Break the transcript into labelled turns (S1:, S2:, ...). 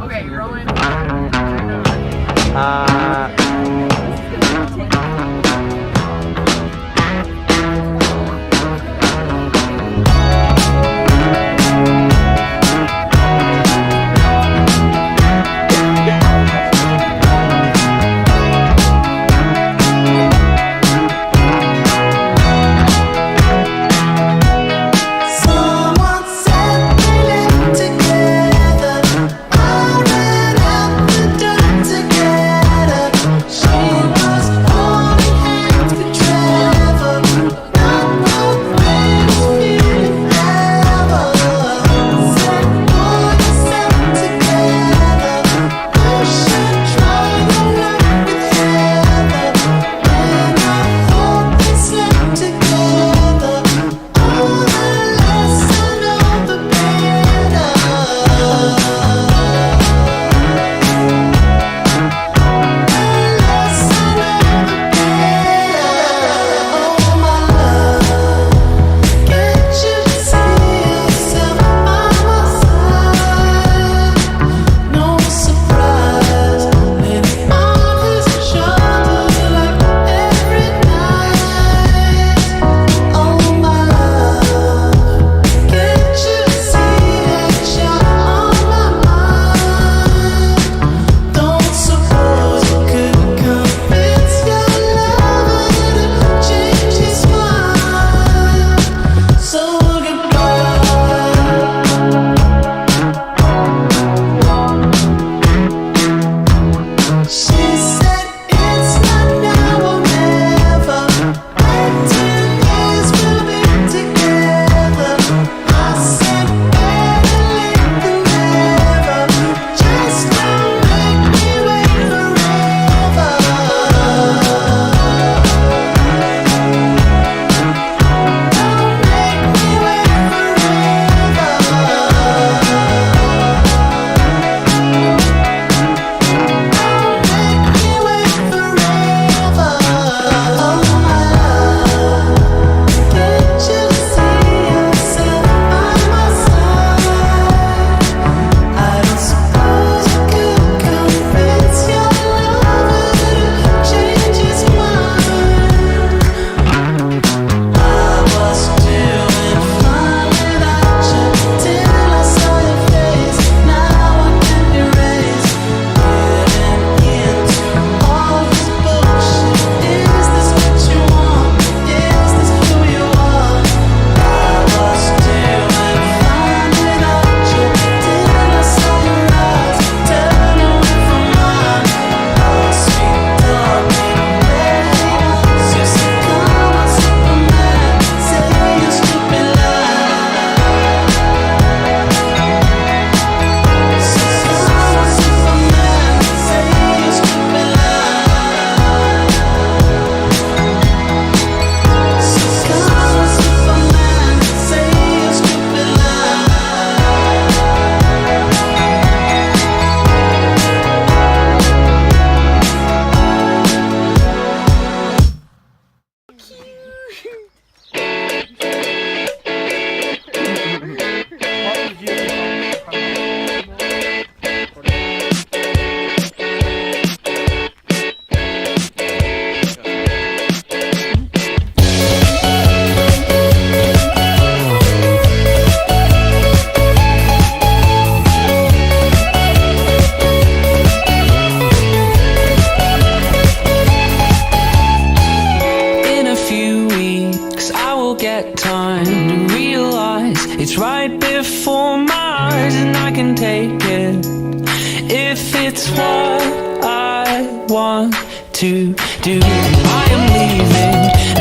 S1: Okay, rolling.
S2: Someone said we lived together. I ran out the door together. She was holding hands with Trevor. Not the greatest feeling ever. Said pull yourself together. You should try your luck with Heather. And I hope they slept together. All the less I know, the better. Oh my love, can't you see yourself by my side? No surprise, leaning on his shoulder like every night. Oh my love, can't you see that you're on my mind? Don't suppose you could convince your lover to change his mind. So goodbye. She said it's not now or never. Wait 10 years we'll be together. I said better late than never. Just don't make me wait forever. Don't make me wait forever. Oh my love, can't you see yourself by my side? I don't suppose you could convince your lover to change his mind. I was doing fine without you till I saw your face. Now I can't erase. Getting into all this bullshit. Is this what you want? Is this who you are? I was doing fine without you till I saw your eyes turn away from mine. Oh sweet darling, ready once you come on Superman, say your stupid lie. Come on Superman, say your stupid lie. Come on Superman, say your stupid
S3: In a few weeks, I will get time to realize it's right before my eyes, and I can take it if it's what I want to do. I am leaving,